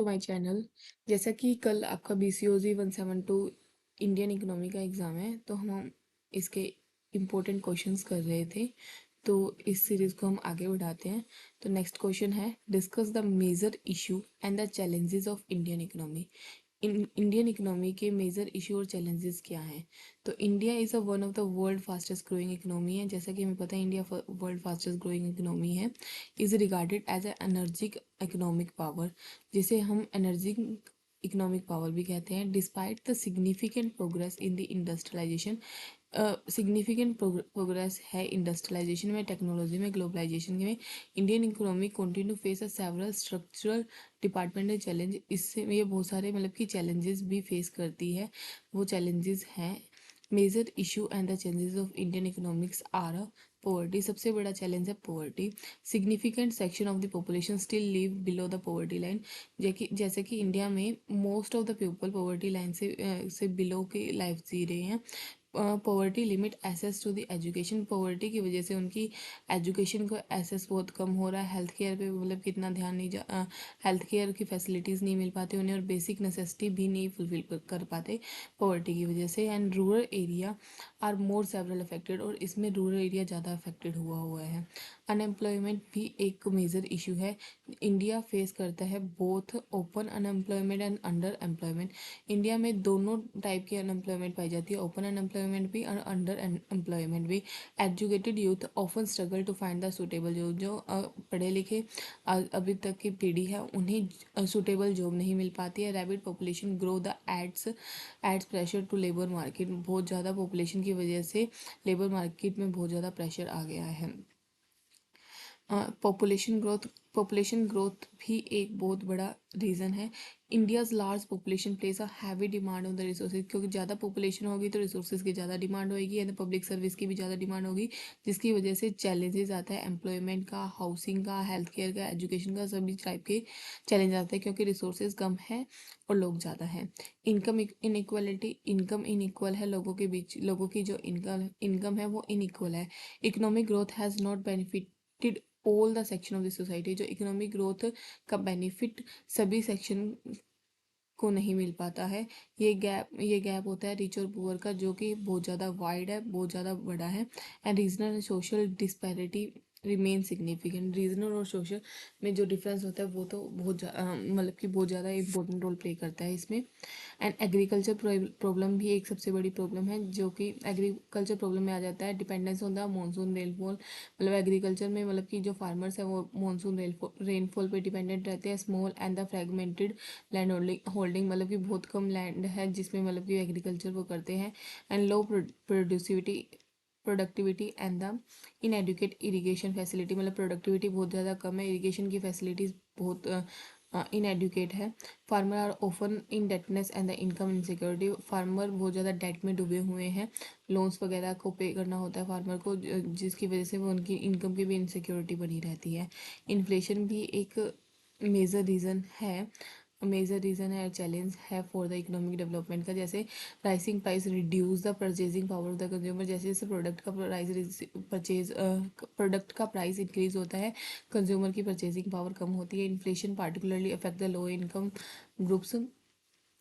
To my channel. जैसा कि कल आपका BCOZ 172 इंडियन इकोनॉमी का एग्ज़ाम है, तो हम इसके इम्पोर्टेंट क्वेश्चंस कर रहे थे। तो इस सीरीज़ को हम आगे बढ़ाते हैं। तो नेक्स्ट क्वेश्चन है, discuss the major issue and the challenges of Indian economy. Indian economy के मेजर इशू और चैलेंजेस क्या हैं। तो India is a one of the world fastest growing economy है। जैसा कि हमें पता है, India world fastest growing economy है। Is regarded as a energic economic power, जिसे हम एनर्जी इकोनॉमिक पावर भी कहते हैं। Despite the significant progress in the industrialisation, significant progress है इंडस्ट्रियलाइजेशन में, टेक्नोलॉजी में, ग्लोबलाइजेशन में, इंडियन इकोनॉमी कंटिन्यू फेस अ सेवरल स्ट्रक्चरल डिपार्टमेंटल चैलेंज। इससे ये बहुत सारे मतलब कि चैलेंजेस भी फेस करती है। वो चैलेंजेस हैं, major issue and the changes of Indian economics are poverty. सबसे बड़ा चैलेंज है poverty. Significant section of the population still live below the poverty line. जैसे कि इंडिया में most of the people poverty line से below की life जी रहे हैं। Poverty limit access to the education, poverty की वजह से उनकी एजुकेशन को एसेस बहुत कम हो रहा है। हेल्थ केयर पे मतलब कितना ध्यान नहीं जा, हेल्थ केयर की फैसिलिटीज़ नहीं मिल पाती उन्हें, और बेसिक नेसेसिटी भी नहीं फुलफिल कर पाते पॉवर्टी की वजह से। And rural area are more several affected, और इसमें रूरल एरिया ज़्यादा अफेक्टेड हुआ है। अनएम्प्लॉयमेंट भी एक मेजर इशू है। इंडिया फेस करता है both open unemployment and under employment. India में दोनों टाइप की अनएम्प्लॉयमेंट पाई जाती है, ओपन अनएम्प्लॉयमेंट भी और अंडर एम्प्लॉयमेंट भी। Educated youth often struggle to find the suitable job, जो पढ़े लिखे अभी तक की पीढ़ी है उन्हें सूटेबल जॉब नहीं मिल पाती है। Rapid population grow the adds pressure to labour market, बहुत ज़्यादा पॉपुलेशन की वजह से लेबर मार्केट में बहुत ज़्यादा प्रेशर आ गया है। पॉपुलेशन ग्रोथ भी एक बहुत बड़ा रीज़न है। India's large population place a heavy demand on the resources, क्योंकि ज़्यादा पॉपुलेशन होगी तो रिसोर्सेज की ज़्यादा डिमांड होगी एंड पब्लिक सर्विस की भी ज़्यादा डिमांड होगी, जिसकी वजह से चैलेंजेस आता है एम्प्लॉयमेंट का, हाउसिंग का, हेल्थ केयर का, एजुकेशन का, सभी टाइप के चैलेंज आते हैं क्योंकि रिसोर्सेज कम है और लोग ज़्यादा हैं। इनकम इनइक्वालिटी, इनकम इनइक्वल है लोगों के बीच, लोगों की जो इनकम है वो इनइक्वल है। Economic growth has not benefited all the section of the society, जो इकोनॉमिक ग्रोथ का बेनिफिट सभी सेक्शन को नहीं मिल पाता है। ये गैप होता है रिच और पुअर का, जो कि बहुत ज़्यादा वाइड है, बहुत ज़्यादा बड़ा है। And regional and social disparity remain significant. Regional और सोशल में जो डिफरेंस होता है वो तो मतलब कि बहुत ज़्यादा इंपॉर्टेंट रोल प्ले करता है इसमें। एंड एग्रीकल्चर प्रॉब्लम भी एक सबसे बड़ी प्रॉब्लम है, जो कि एग्रीकल्चर प्रॉब्लम में आ जाता है। Dependence on the monsoon rainfall, मतलब एग्रीकल्चर में मतलब कि जो फार्मर्स हैं वो मानसून रेनफॉल पे डिपेंडेंट रहते हैं। Small and the fragmented land holding, मतलब कि बहुत कम लैंड है जिसमें मतलब कि एग्रीकल्चर वो करते हैं। And low productivity and the inadequate irrigation facility, मतलब प्रोडक्टिविटी बहुत ज़्यादा कम है, इरीगेशन की फैसिलिटीज़ बहुत इनएडुकेट है। Farmer are often indebtedness and the income insecurity, farmer बहुत ज़्यादा डेट में डूबे हुए हैं, लोन्स वगैरह को पे करना होता है फार्मर को, जिसकी वजह से वो उनकी इनकम की भी इनसिक्योरिटी बनी रहती है। इन्फ्लेशन भी एक मेजर रीज़न है, चैलेंज है फॉर द इकोनॉमिक डेवलपमेंट का। जैसे rising price reduce the purchasing power of the consumer, जैसे जैसे प्रोडक्ट का प्राइस इंक्रीज होता है, कंज्यूमर की परचेजिंग पावर कम होती है। Inflation particularly affect the low income groups,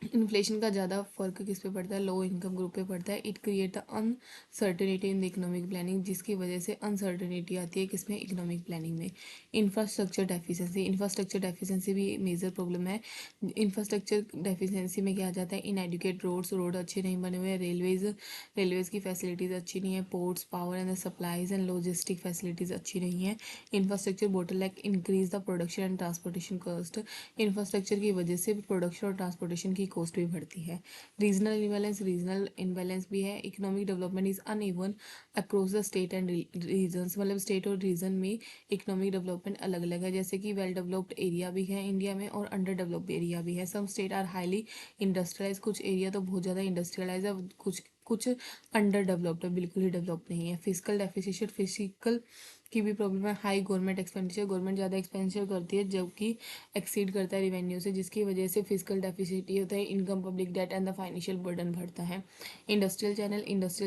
inflation का ज़्यादा फर्क किस पे पड़ता है, लो इनकम ग्रुप पे पड़ता है। It create the uncertainty in the economic planning, जिसकी वजह से अनसर्टेनिटी आती है किसमें, इकोनॉमिक प्लानिंग में। इंफ्रास्ट्रक्चर डेफिशिएंसी भी मेजर प्रॉब्लम है। इंफ्रास्ट्रक्चर डेफिशिएंसी में क्या आ जाता है, इनएडुकेट रोड अच्छे नहीं बने हुए हैं, रेलवेज़ की फैसिलिटीज़ अच्छी नहीं है, ports, power and supplies and logistic facilities अच्छी नहीं है। Infrastructure bottleneck increase the production and transportation cost, infrastructure की वजह से प्रोडक्शन और ट्रांसपोर्टेशन की कॉस्ट भी बढ़ती है। रीजनल इम्बैलेंस भी है। Economic development is uneven across the state and regions, मतलब स्टेट और रीजन में इकोनॉमिक डेवलपमेंट अलग अलग है। जैसे कि वेल डेवलप्ड एरिया भी है इंडिया में और अंडर डेवलप्ड एरिया भी है। Some state are highly industrialize, कुछ एरिया तो बहुत ज़्यादा इंडस्ट्रियलाइज है, कुछ अंडर डेवलप्ड है, बिल्कुल ही डेवलप नहीं है। फिजिकल की भी प्रॉब्लम है। हाई गवर्नमेंट एक्सपेंडिचर, गवर्नमेंट ज़्यादा एक्सपेंडिचर करती है जबकि एक्सीड करता है रिवेन्यू से, जिसकी वजह से फिजिकल डेफिसिट होता है, income, public debt and the financial burden बढ़ता है। इंडस्ट्रियल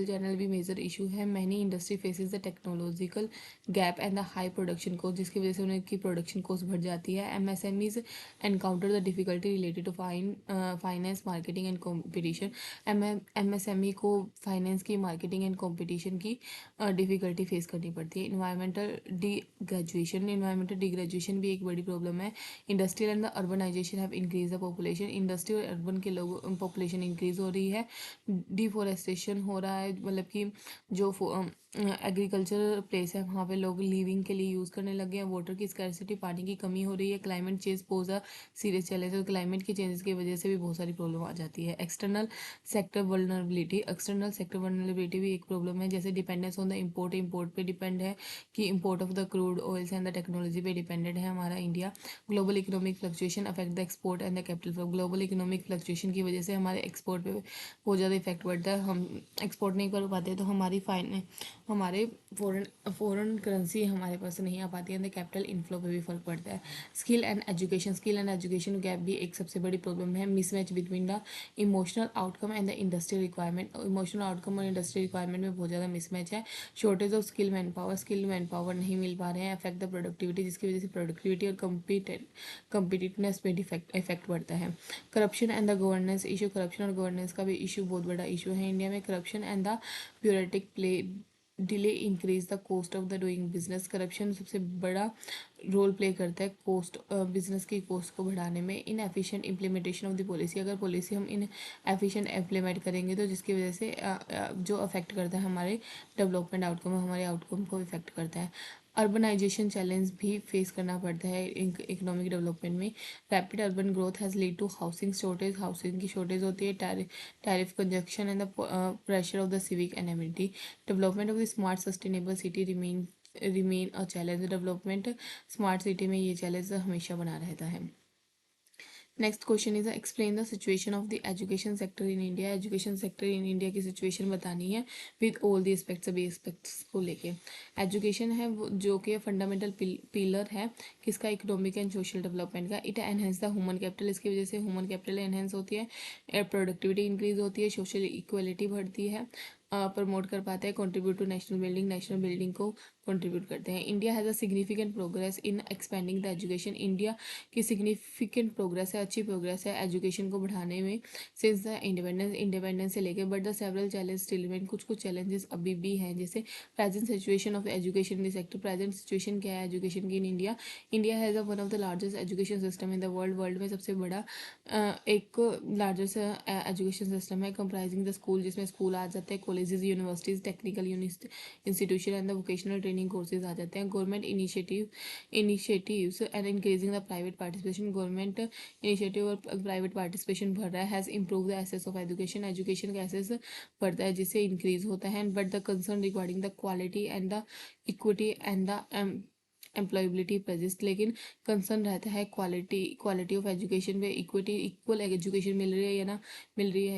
चैनल भी मेजर इशू है। Many industry faces the technological gap and the high production cost, जिसकी वजह से उनकी प्रोडक्शन कॉस्ट बढ़ जाती है। MSMEs encounter the difficulty related to finance, marketing and competition. MSME को फाइनेंस की, मार्केटिंग एंड कॉम्पिटिशन की डिफ़िकल्टी फेस करनी पड़ती है। इन्वायरमेंटल डिग्रेजुएशन भी एक बड़ी प्रॉब्लम है। Industrial and the urbanization have increase the population, industry और अर्बन के लोगों पॉपुलेशन इंक्रीज हो रही है। डिफोरेस्टेशन हो रहा है, मतलब कि जो एग्रीकल्चर प्लेस है वहाँ पे लोग लिविंग के लिए यूज़ करने लगे हैं। वाटर की स्कैरसिटी, पानी की कमी हो रही है। Climate change pose a serious challenge, और क्लाइमेट के चेंजेस की वजह से भी बहुत सारी प्रॉब्लम आ जाती है। एक्सटर्नल सेक्टर वल्नरेबिलिटी भी एक प्रॉब्लम है, जैसे डिपेंडेंस ऑन द इम्पोर्ट पे डिपेंड है कि import of the crude oils and the technology पे डिपेंडेंट है हमारा India. Global economic fluctuation affect the export and the capital flow, global economic fluctuation की वजह से हमारे एक्सपोर्ट पे बहुत ज़्यादा इफेक्ट पड़ता है। हम एक्सपोर्ट नहीं कर पाते तो हमारे फॉरेन करेंसी हमारे पास नहीं आ पाती है, कैपिटल इनफ्लो पे भी फर्क पड़ता है। स्किल एंड एजुकेशन गैप भी एक सबसे बड़ी प्रॉब्लम है। Mismatch between the emotional outcome and the industrial requirement, emotional outcome और इंडस्ट्रियल रिक्वायरमेंट में बहुत ज़्यादा मिसमैच है। Shortage of skill man power नहीं मिल पा रहे हैं। अफेक्ट द प्रोडक्टिविटी, जिसकी वजह से प्रोडक्टिविटी और कम्पिटिटिवनेस पे इफेक्ट पड़ता है। Corruption and the governance issue, corruption और गवर्नेंस का भी इशू बहुत बड़ा इशू है इंडिया में। Corruption and the bureaucratic play delay increase the cost of the doing business, corruption सबसे बड़ा रोल प्ले करता है कॉस्ट, बिजनेस की कॉस्ट को बढ़ाने में। इन efficient implementation of the policy, अगर पॉलिसी हम इन एफिशिएंट इम्प्लीमेंट करेंगे तो जिसकी वजह से जो अफेक्ट करता है हमारे डेवलपमेंट आउटकम, हमारे आउटकम को इफेक्ट करता है। अर्बनाइजेशन चैलेंज भी फेस करना पड़ता है इकोनॉमिक डेवलपमेंट में। Rapid urban growth has lead to housing shortage, housing की शॉर्टेज होती है। Traffic congestion and the pressure of the civic inability. Development of the smart sustainable city remain a challenge, development smart city में ये challenge हमेशा बना रहता है। Next question is explain the situation of the education sector in India, education sector in India की situation बतानी है with all the aspects, सभी एस्पेक्ट्स को लेके। एजुकेशन है वो जो कि फंडामेंटल पिलर है किसका, इकोनॉमिक एंड सोशल डेवलपमेंट का। It enhance the human capital, इसकी वजह से ह्यूमन कैपिटल एनहेंस होती है, प्रोडक्टिविटी इंक्रीज होती है, सोशल इक्वलिटी बढ़ती है, प्रमोट कर पाते हैं, कंट्रीब्यूट टू नेशनल बिल्डिंग को कंट्रीब्यूट करते हैं। India has a significant progress in expanding the education, India की सिग्निफिकेंट प्रोग्रेस है, अच्छी प्रोग्रेस है एजुकेशन को बढ़ाने में सिंस द इंडिपेंडेंस से लेकर। But the several challenge still remain, कुछ चैलेंजेस अभी भी हैं, जैसे present situation of education in sector. Present situation क्या है एजुकेशन की in India. India has one of the largest education system in the world में सबसे बड़ा एक लार्जेस्ट एजुकेशन सिस्टम है, कंप्राइजिंग द स्कूल, जिसमें स्कूल आ जाते हैं, colleges, universities, technical institution and the vocational training courses आ जाते हैं। Government initiatives and increasing the private participation, government initiative और प्राइवेट पार्टिसिपेशन बढ़ रहा है। Has improve the access of education, education का एसेस बढ़ता है जिससे इंक्रीज होता है। But the concern regarding the quality and the equity and the employability persist, लेकिन कंसर्न रहता है क्वालिटी ऑफ एजुकेशन में, इक्वल एजुकेशन मिल रही है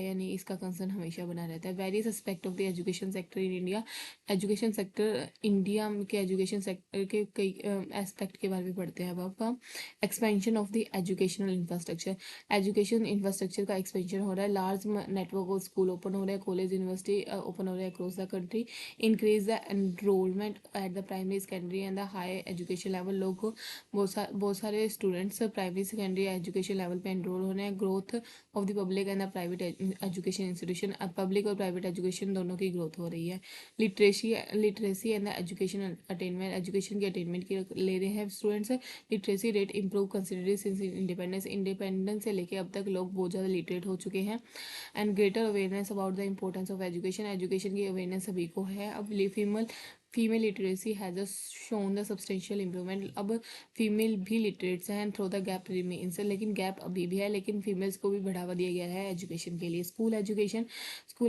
या नहीं, इसका कंसर्न हमेशा बना रहता है। Various aspect of the education sector in India, education sector India के एजुकेशन सेक्टर के कई एस्पेक्ट के बारे में पढ़ते हैं। अब हम expansion of the educational infrastructure, education infrastructure का एक्सपेंशन हो रहा है, large network of school open हो रहे हैं, कॉलेज यूनिवर्सिटी ओपन हो रहे हैं across the country. Increase the enrolment at the primary secondary and the high education level, लोग बहुत सारे students primary secondary education level पे एनरोल हो रहे हैं। Growth of the public and the private education institution, अब पब्लिक और private education दोनों की ग्रोथ हो रही है। Literacy and the education attainment, education की अटेनमेंट की ले रहे हैं students. Literacy rate improve considerably since independence से लेके अब तक लोग बहुत ज़्यादा लिटरेट हो चुके हैं। And greater awareness about the importance of education, education की अवेयरनेस सभी को है। अब female literacy has shown the substantial improvement, अब फीमेल भी लिटरेट्स हैं थ्रो द गैप रिमेन्स, लेकिन गैप अभी भी है, लेकिन फीमेल्स को भी बढ़ावा दिया गया है एजुकेशन के लिए। स्कूल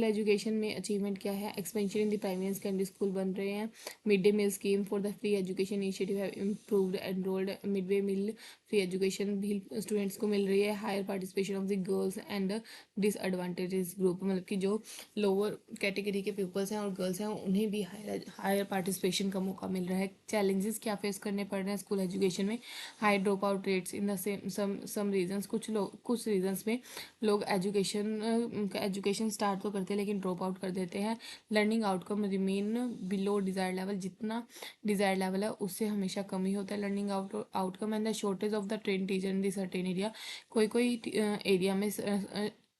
एजुकेशन में अचीवमेंट क्या है, expansion in the primary and secondary school बन रहे हैं। Mid day meal scheme for the free education initiative have improved enrolled, mid day meal free education भी स्टूडेंट्स को मिल रही है। Higher participation of the girls and disadvantages group, मतलब कि जो लोअर कैटेगरी के पीपल्स हैं और गर्ल्स हैं उन्हें भी हायर पार्टिसिपेशन का मौका मिल रहा है। चैलेंजेस क्या फेस करने पड़ रहे हैं स्कूल एजुकेशन में? High drop out rates in the same some regions, कुछ रीजंस में लोग एजुकेशन स्टार्ट तो करते हैं लेकिन ड्रॉप आउट कर देते हैं। Learning outcome remain below desired level, जितना डिजायर्ड लेवल है उससे हमेशा कम ही होता है learning outcome. And the shortage of the train teacher in the certain area, कोई एरिया में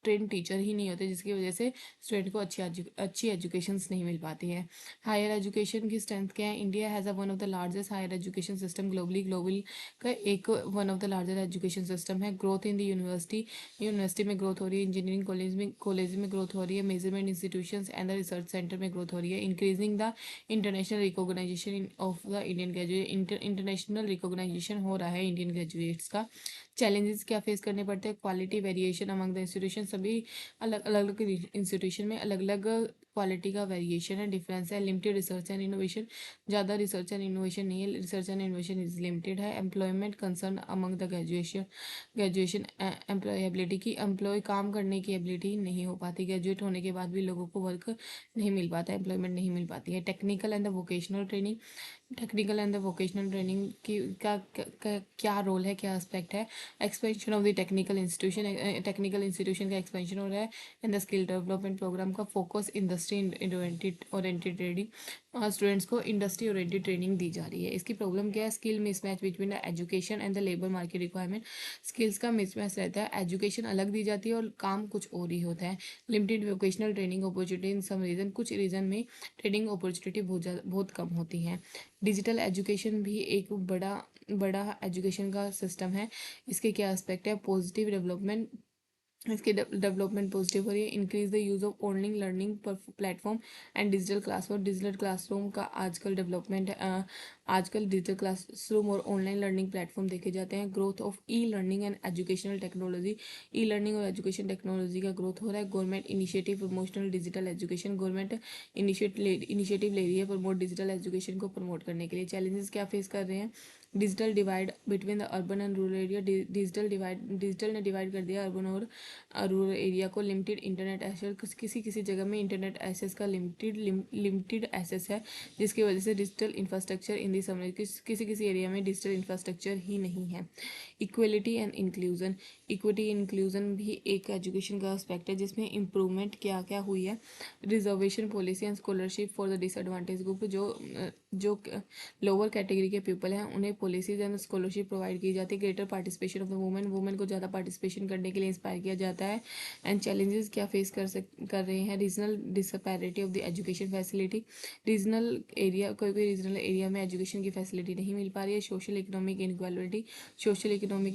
ट्रेन टीचर ही नहीं होते, जिसकी वजह से स्टूडेंट को अच्छी एजुकेशन नहीं मिल पाती है। हायर एजुकेशन की स्ट्रेंथ क्या है? India has a one of the largest higher education system global का एक one of the largest education system है। ग्रोथ इन द यूनिवर्सिटी में ग्रोथ हो रही है, इंजीनियरिंग कॉलेज में ग्रोथ हो रही है, measurement institutions and the research centre में ग्रोथ हो रही है। Increasing the international recognization of the Indian graduate, international recognization हो रहा है इंडियन ग्रेजुएट्स का। चैलेंजेस क्या फेस करने पड़ते हैं? Quality variation among the institution, सभी अलग अलग इंस्टीट्यूशन में अलग अलग क्वालिटी का वेरिएशन है, डिफरेंस है। लिमिटेड रिसर्च एंड इनोवेशन, ज़्यादा रिसर्च एंड इनोवेशन नहीं है, research and innovation is limited है। Employment concern among the graduation employability की, एम्प्लॉय काम करने की एबिलिटी नहीं हो पाती, ग्रेजुएट होने के बाद भी लोगों को वर्क नहीं मिल पाता, एम्प्लॉयमेंट नहीं मिल पाती है। Technical and the vocational training, technical and the vocational training की क्या रोल है, क्या एस्पेक्ट है? Expansion of the technical institution का एक्सपेंशन हो रहा है। And the skill development program का focus industry oriented training, students को इंडस्ट्री ओरिएंटेड ट्रेनिंग दी जा रही है। इसकी प्रॉब्लम क्या है? Skill mismatch between the education and the labour market requirement, skills का मिसमैच रहता है, एजुकेशन अलग दी जाती है और काम कुछ और ही होता है। Limited vocational training opportunity in some region, कुछ रीजन में ट्रेनिंग अपॉर्चुनिटी बहुत कम होती है। डिजिटल एजुकेशन भी एक बड़ा बड़ा एजुकेशन का सिस्टम है। इसके क्या एस्पेक्ट है? पॉजिटिव डेवलपमेंट, इसके डेवलपमेंट पॉजिटिव हो रही है। Increase the use of online learning platform and digital classroom का आजकल डेवलपमेंट है। आजकल डिजिटल क्लासरूम और ऑनलाइन लर्निंग प्लेटफॉर्म देखे जाते हैं। Growth of e learning and educational technology, e learning और एजुकेशन टेक्नोलॉजी का ग्रोथ हो रहा है। Government initiative promotional digital education, government initiative ले रही है प्रमोट डिजिटल एजुकेशन को प्रमोट करने के लिए। चैलेंजेस क्या फेस कर रहे हैं? Digital divide between the urban and rural area, digital ने डिवाइड कर दिया अर्बन और रूरल एरिया को। लिमिटेड इंटरनेट एक्सेस, किसी किसी जगह में इंटरनेट एक्सेस का लिमिटेड एक्सेस है, जिसकी वजह से डिजिटल इंफ्रास्ट्रक्चर इन दी समझ, किसी किसी एरिया में डिजिटल इंफ्रास्ट्रक्चर ही नहीं है। Equality and inclusion, equity inclusion भी एक एजुकेशन का एस्पेक्ट है, जिसमें इम्प्रूवमेंट क्या क्या हुई है। Reservation policy and scholarship for the disadvantage group, जो लोअर कैटेगरी के पीपल हैं उन्हें पॉलिसीज एंड स्कॉलरशिप प्रोवाइड की जाती है। Greater participation of the women को ज़्यादा पार्टिसिपेशन करने के लिए इंस्पायर किया जाता है। एंड चैलेंजेस क्या फेस कर रहे हैं? Regional disparity of the education facility, regional area, कोई रीजनल एरिया में एजुकेशन की फैसिलिटी नहीं मिल पा रही है। सोशल इकोनॉमिक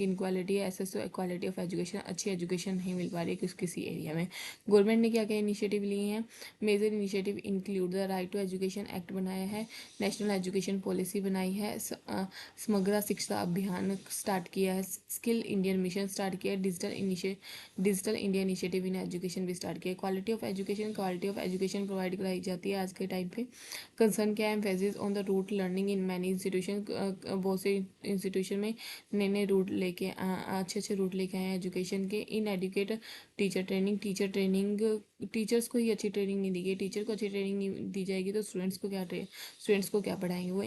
इनक्वालिटी है, access to equality of education, अच्छी एजुकेशन नहीं मिल पा रही है किसी एरिया में। गवर्नमेंट ने क्या क्या इनिशिएटिव लिए हैं? Major initiative include the right to education act बनाया है, नेशनल एजुकेशन पॉलिसी बनाई है, समग्र शिक्षा अभियान स्टार्ट किया है, स्किल इंडियन मिशन स्टार्ट किया है, digital India initiative in education भी स्टार्ट किया है। क्वालिटी ऑफ एजुकेशन प्रोवाइड कराई जाती है आज के टाइम पे। कंसर्न क्या है? Emphasis on the rote learning in many institution, बहुत से इंस्टीट्यूशन में नए नए रूट लेके अच्छे रूट लेके आए हैं एजुकेशन के। इन एडुकेट टीचर्स को ही अच्छी ट्रेनिंग नहीं दी गई, टीचर को अच्छी ट्रेनिंग नहीं दी जाएगी तो स्टूडेंट्स को क्या पढ़ाएंगे वो।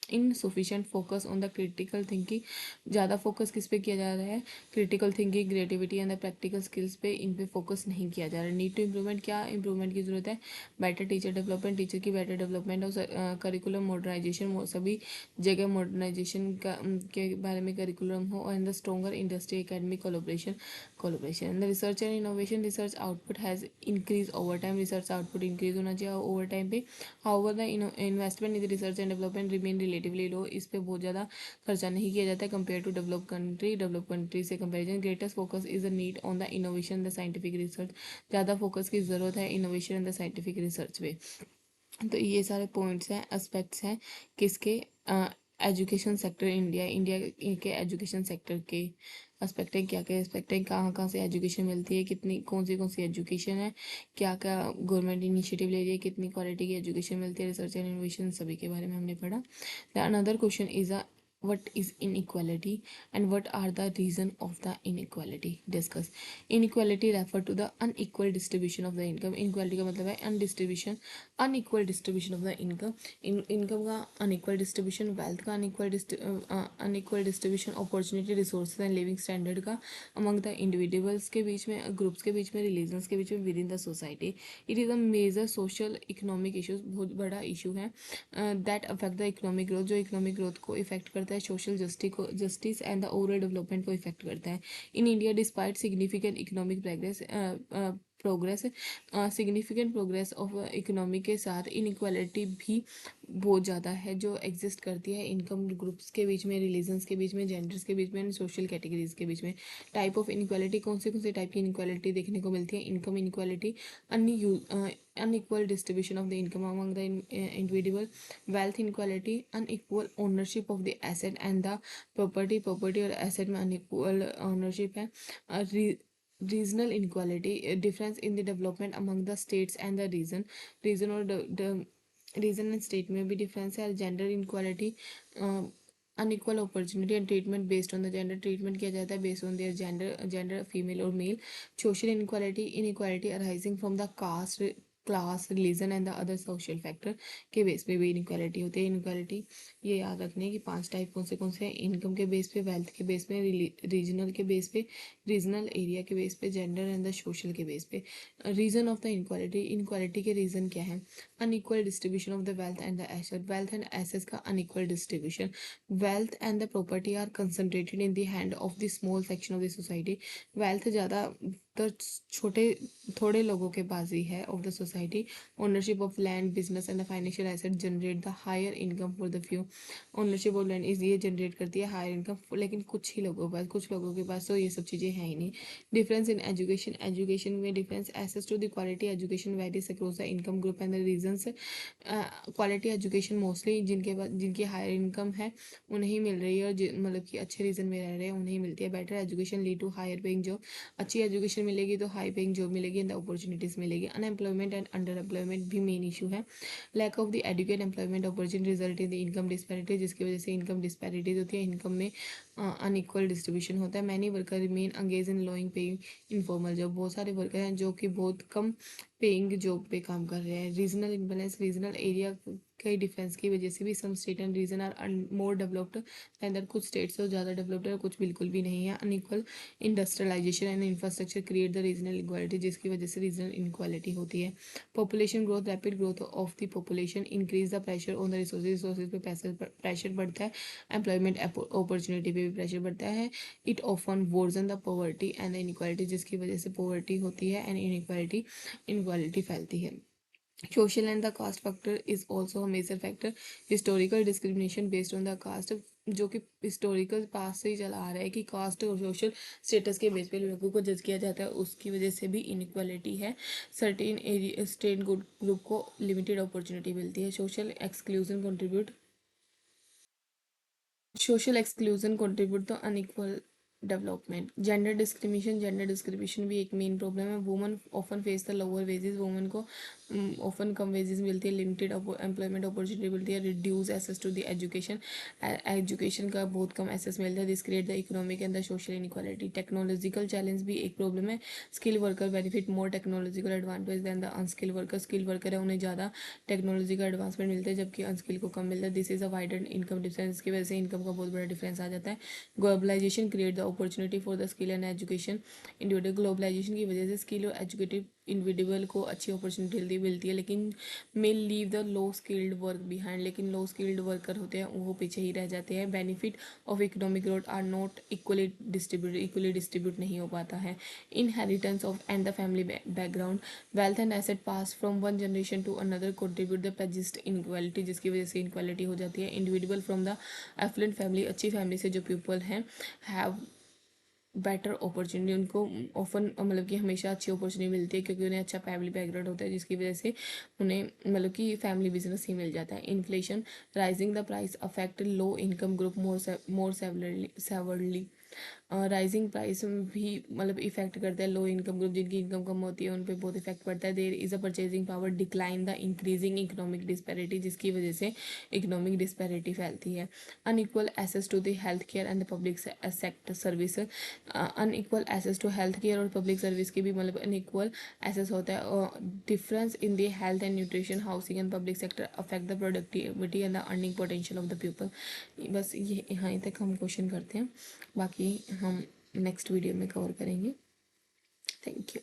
Insufficient focus on the critical thinking, ज़्यादा फोकस किस पे किया जा रहा है? Critical thinking, creativity and the practical skills पे, इन पे फोकस नहीं किया जा रहा है। नीड टू इम्प्रूवमेंट, क्या इम्प्रूवमेंट की जरूरत है? बेटर टीचर डेवलपमेंट, टीचर की बेटर डेवलपमेंट और करिकुलम मॉडर्नाइजेशन, सभी जगह मॉडर्नाइजेशन के बारे में करिकुलम हो। And the stronger industry academic collaboration. The research and innovation, research output has increase over time, research output increase होना चाहिए ओवर टाइम पे। However the investment in the research and development remain relatively low, इस पे बहुत ज़्यादा खर्चा नहीं किया जाता है कंपेयर टू डेवलप कंट्री से comparison. Greatest focus is the need on the innovation the scientific research, ज़्यादा फोकस की ज़रूरत है innovation and the scientific research पे। तो ये सारे पॉइंट्स हैं, एस्पेक्ट्स हैं किसके? एजुकेशन सेक्टर इंडिया के एजुकेशन सेक्टर के एस्पेक्ट है। क्या क्या एस्पेक्ट है, कहाँ कहाँ से एजुकेशन मिलती है, कितनी कौन सी एजुकेशन है, क्या क्या गवर्नमेंट इनिशिएटिव ले रही है, कितनी क्वालिटी की एजुकेशन मिलती है, रिसर्च एंड इनोवेशन, सभी के बारे में हमने पढ़ा। The another question is what is inequality and what are the reason of the inequality. Discuss. Inequality refer to the unequal distribution of the income. Inequality का मतलब है अनडिस्ट्रीब्यूशन, unequal distribution of the income. Income का unequal distribution, wealth का unequal distribution, opportunity, resources and living standard का among the individuals के बीच में, groups के बीच में, रिलीजन्स के बीच में, with in the society. It is a major social economic issues, बहुत बड़ा इशू है that affect the economic growth, जो इकोनॉमिक ग्रोथ को इफेक्ट करता है, social justice and the overall development को इफेक्ट करता है. In India despite significant economic significant progress of economy के साथ इनइक्वालिटी भी बहुत ज़्यादा है जो एग्जिस्ट करती है इनकम ग्रुप्स के बीच में, रिलीजन्स के बीच में, जेंडर्स के बीच में, सोशल कैटेगरीज के बीच में. टाइप ऑफ इनइक्वालिटी, कौन से टाइप की इनइक्वालिटी देखने को मिलती है? Income inequality, unequal distribution of the income among the individual, wealth inequality, unequal ownership of the asset and the property और asset में unequal ownership है. Regional inequality, difference in the development among the states and the region और region and state में भी difference है. Gender inequality, unequal opportunity and treatment based on the gender, treatment किया जाता है based on their gender female और male. Social inequality, inequality arising from the caste, class, religion and the other social factor के base पे भी inequality होती है. Inequality ये याद रखने हैं कि 5 टाइप कौन से हैं? इनकम के बेस पे, वेल्थ के बेस पे, रीजनल के बेस पे, रीजनल एरिया के बेस पे, जेंडर एंड द सोशल के बेस पे. Reason of the inequality, inequality के रीजन क्या है? unequal distribution of the wealth and the asset, wealth and assets का unequal distribution. Wealth and the property are concentrated in the hand of the small section of the society. wealth ज़्यादा तो छोटे थोड़े लोगों के पास ही है of the society. Ownership of land, business and the financial asset generate the higher income for the few. Ownership of land is ये जनरेट करती है हायर इनकम, लेकिन कुछ लोगों के पास तो ये सब चीज़ें हैं ही नहीं. डिफरेंस इन एजुकेशन, एजुकेशन में difference. Access to the quality education varies across the income group and the regions. Quality education mostly जिनकी हायर इनकम है उन्हें ही मिल रही है, और मतलब कि अच्छे रीजन में रह रहे हैं उन्हें ही मिलती है. Better education lead to higher paying job, अच्छी एजुकेशन मिलेगी तो हाई पेइंग जॉब मिलेगी एंड अपॉर्चुनिटीज मिलेगी. अनएम्प्लॉयमेंट एंड अंडर एम्प्लॉयमेंट भी मेन इशू है. Lack of the educate employment opportunity result in the income disparity, जिसकी वजह से इनकम डिस्पैरिटीज होती है, इनकम में अनइक्वल डिस्ट्रीब्यूशन होता है. मैनी वर्कर रिमेन अंगेज इन लोइंग पेइंग इनफॉर्मल जॉब, बहुत सारे वर्कर हैं जो कि बहुत कम पेइंग जॉब पे काम कर रहे हैं. रीजनल इम्बेलेंस, रीजनल एरिया कई डिफरेंस की वजह से भी some state and region are more developed than कुछ स्टेट्स तो ज़्यादा डेवलप्ड है, कुछ बिल्कुल भी नहीं है. Unequal industrialisation and infrastructure create the regional equality, जिसकी वजह से रीजनल इनक्वालिटी होती है. Population growth, rapid growth of the population increase the pressure on the resources पे प्रेशर बढ़ता है. एम्प्लॉयमेंट अपॉर्चुनिटी पे भी प्रेशर बढ़ता है. It often version the poverty and the inequality, जिसकी वजह से पॉवर्टी होती है एंड इनक्वालिटी फैलती है. Social and the caste factor is also a major factor. Historical discrimination based on the caste, जो कि हिस्टोरिकल पास से ही चला आ रहा है कि कास्ट और सोशल स्टेटस के बेस पे लोगों को जज किया जाता है, उसकी वजह से भी इनइक्वालिटी है. सर्टेन एरिया स्टेट ग्रुप को लिमिटेड अपॉर्चुनिटी मिलती है. Social exclusion contribute the unequal development. Gender discrimination भी एक मेन प्रॉब्लम है. Woman often face the lower wages, woman को ऑफन कम वेजेस मिलती है, लिमिटेड एम्प्लॉयमेंट अपॉर्चुनिटी मिलती है, reduce access to the education, education का बहुत कम एसेस मिलता है. This create the economic and the social inequality. Technological challenge भी एक प्रॉब्लम है. Skill worker benefit more technological advantage than the unskill worker. Skill worker है उन्हें ज़्यादा टेक्नोलॉजी का एडवांसमेंट मिलता है, जबकि अनस्किल को कम मिलता है. This is a wider income difference, की वजह से इनकम का बहुत बड़ा डिफरेंस आ जाता है. Globalisation create the opportunity for the skill and education individual. Globalisation की वजह से स्किल और एजुकेटिव इंडिविजुअल को अच्छी अपॉर्चुनिटी मिलती है, लेकिन may leave the low skilled work behind, लेकिन लो स्किल्ड वर्कर होते हैं वो पीछे ही रह जाते हैं. Benefit of economic growth are not equally distribute नहीं हो पाता है. Inheritance of and the family background, wealth and asset pass from one generation to another contribute the persist inequality, जिसकी वजह से इनक्वालिटी हो जाती है. Individual from the affluent family, अच्छी फैमिली से जो पीपल हैं, हैव बेटर अपॉर्चुनिटी, उनको ऑफन मतलब कि हमेशा अच्छी अपॉर्चुनिटी मिलती है क्योंकि उन्हें अच्छा फैमिली बैकग्राउंड होता है, जिसकी वजह से उन्हें मतलब कि फैमिली बिजनेस ही मिल जाता है. Inflation, rising the price affect low income group more severely. Rising price भी मतलब इफेक्ट करता है। लो इनकम ग्रुप जिनकी इनकम कम होती है उन पे बहुत इफेक्ट पड़ता है। There is a purchasing power decline, the increasing economic disparity, जिसकी वजह से इकोनॉमिक डिस्पैरिटी फैलती है। Unequal access to the health care and the public sector service, unequal access to health care और पब्लिक सर्विस की भी मतलब अनइक्वल एसेस होता है। और difference in the health and nutrition, housing and public sector affect the productivity and the earning potential of the people. बस ये यहाँ तक हम क्वेश्चन करते हैं, बाकी हम नेक्स्ट वीडियो में कवर करेंगे। Thank you.